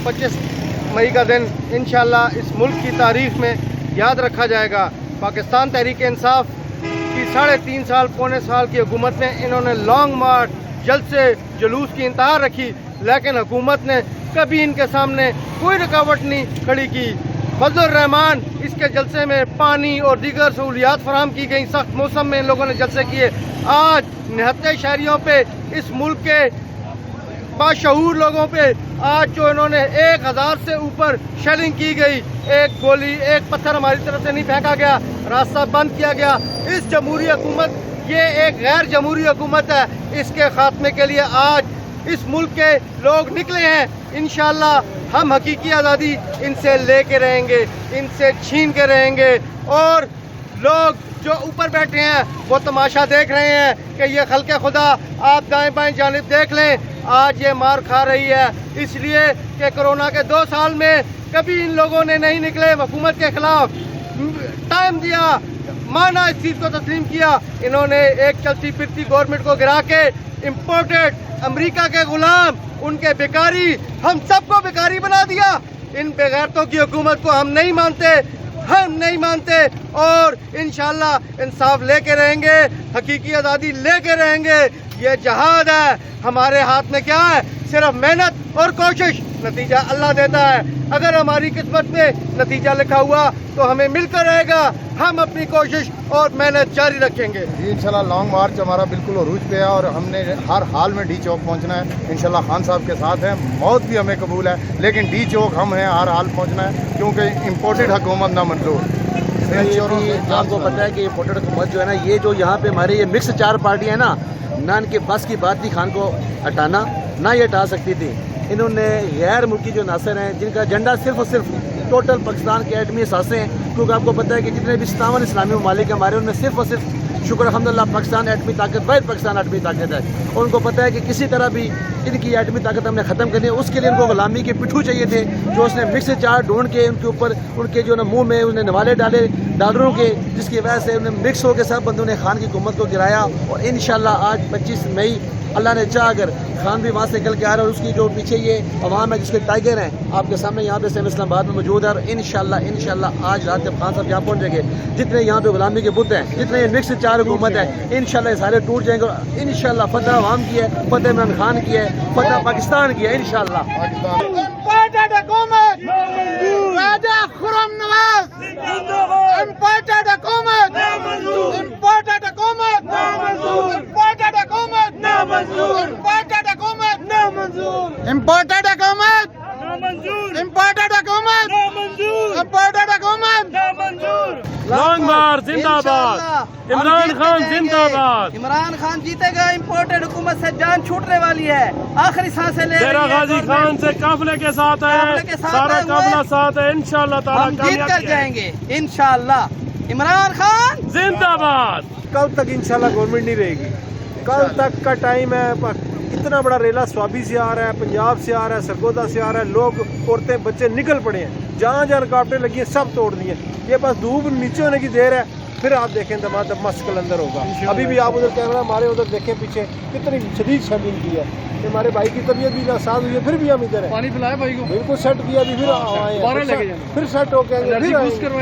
25 मई का दिन इंशाअल्लाह इस मुल्क की तारीख में याद रखा जाएगा। पाकिस्तान तहरीक इंसाफ की 3.5 साल पौने साल की हुकूमत ने इन्होंने लॉन्ग मार्च जलसे जुलूस की इंतहा रखी, लेकिन हुकूमत ने कभी इनके सामने कोई रुकावट नहीं खड़ी की। फजलुर रहमान इसके जलसे में पानी और दीगर सहूलियात फराहम की गई। सख्त मौसम में इन लोगों ने जलसे किए। आज निहत्ते शहरियों पे, इस मुल्क के बाशऊर लोगों पे आज जो इन्होंने 1000 से ऊपर शेलिंग की गई, एक गोली एक पत्थर हमारी तरफ से नहीं फेंका गया, रास्ता बंद किया गया। इस जमहूरी हुकूमत, ये एक गैर जमहूरी हुकूमत है, इसके खात्मे के लिए आज इस मुल्क के लोग निकले हैं। इंशाअल्लाह हम हकीकी आज़ादी इनसे लेके रहेंगे, इनसे छीन के रहेंगे। और लोग जो ऊपर बैठे हैं वो तमाशा देख रहे हैं कि ये खल्के खुदा, आप दाएं बाएं जानिब देख लें, आज ये मार खा रही है, इसलिए कि कोरोना के 2 साल में कभी इन लोगों ने नहीं निकले, हुकूमत के खिलाफ टाइम दिया, माना इस चीज़ को तस्लीम किया। इन्होंने एक चलती फिरती गवर्नमेंट को गिरा के इम्पोर्टेड अमेरिका के गुलाम, उनके बेकारी, हम सबको बेकारी बना दिया। इन बेगैरतों की हुकूमत को हम नहीं मानते, हम नहीं मानते। और इंशाअल्लाह इंसाफ लेके रहेंगे, हकीकी आज़ादी लेके रहेंगे। ये जहाद है, हमारे हाथ में क्या है? सिर्फ मेहनत और कोशिश। नतीजा अल्लाह देता है। अगर हमारी किस्मत में नतीजा लिखा हुआ तो हमें मिलकर रहेगा। हम अपनी कोशिश और मेहनत जारी रखेंगे। जी इंशाल्लाह लॉन्ग मार्च हमारा बिल्कुल अरूज पे है और हमने हर हाल में डी चौक पहुंचना है। इंशाल्लाह खान साहब के साथ हैं, मौत भी हमें कबूल है, लेकिन डी चौक हम हैं, हर हाल पहुंचना है, क्योंकि इम्पोर्टेड हुकूमत ना मंजूर। आपको पता है कि इम्पोर्टेड हुकूमत जो है ना, ये जो यहाँ पे हमारे ये मिक्स 4 पार्टी है ना, ना इनके बस की बात थी खान को हटाना, ना ये हटा सकती थी। इन्होंने गैर मुल्की जो नासर हैं, जिनका एजेंडा सिर्फ और सिर्फ टोटल पाकिस्तान के एटमी असासे हैं, क्योंकि आपको पता है कि जितने भी 57 इस्लामी ममालिक हमारे, उनमें सिर्फ और सिर्फ शुक्र अल्हम्दुलिल्लाह पाकिस्तान एटमी ताकत, वाहिद पाकिस्तान एटमी ताकत है। और उनको पता है कि किसी तरह भी इनकी एटमी ताकत हमने ख़त्म करनी है। उसके लिए उनको गुलामी के पिट्ठू चाहिए थे, जो उसने मिक्स 4 ढूंढ के उनके ऊपर, उनके जो ना मुँह में उसने नवाले डाले डॉलरों के, जिसकी वजह से उन्हें मिक्स होकर सब बंदों ने खान की हुकूमत को गिराया। और इंशाल्लाह आज 25 मई अल्लाह ने चाह अगर खान भी वहाँ से निकल के आ रहा है, और उसकी जो पीछे ये अवाम है जिसके टाइगर हैं, आपके सामने यहाँ पे सेम इस्लामाबाद में मौजूद है। और इंशाल्लाह आज रात जब खान साहब यहाँ पहुँचेंगे, जितने यहाँ पे गुलामी के बुत हैं, जितने ये मिक्स 4 हुकूमत है, इंशाल्लाह ये सारे टूट जाएंगे। और इंशाल्लाह फतह अवाम की है, फतह इमरान खान की है, फतह पाकिस्तान की है इंशाल्लाह। लॉन्ग मार्च जिंदाबाद, इमरान खान जिंदाबाद। इमरान खान जीतेगा। इम्पोर्टेड हुकूमत से जान छूटने वाली है, आखिरी सांसें ले शेरा गाजी खान से काफिले के साथ है, सारा काफिला साथ है। इंशाल्लाह ताला हम जीत कर जाएंगे इंशाल्लाह। इमरान खान जिंदाबाद। कल तक इंशाल्लाह गवर्नमेंट नहीं रहेगी, कल तक का टाइम है। इतना बड़ा रेला स्वाबी से आ रहा है, पंजाब से आ रहा है, सरगोदा से आ रहा है, लोग औरतें बच्चे निकल पड़े हैं, जहाँ जहाँ रुकावटें लगी हैं सब तोड़ दी हैं। ये बस धूप नीचे होने की देर है, फिर आप देखें दमादम मस्त कलंदर होगा। अभी भी आप उधर कैमरा हमारे उधर देखें पीछे कितनी शदीद शर्मिंग की है। हमारे भाई की तबीयत भी नासाज हुई है, फिर भी हम इधर हैं। पानी पिलाया भाई को, बिल्कुल सेट किया, अभी फिर आए हैं, फिर सेट हो गए, फिर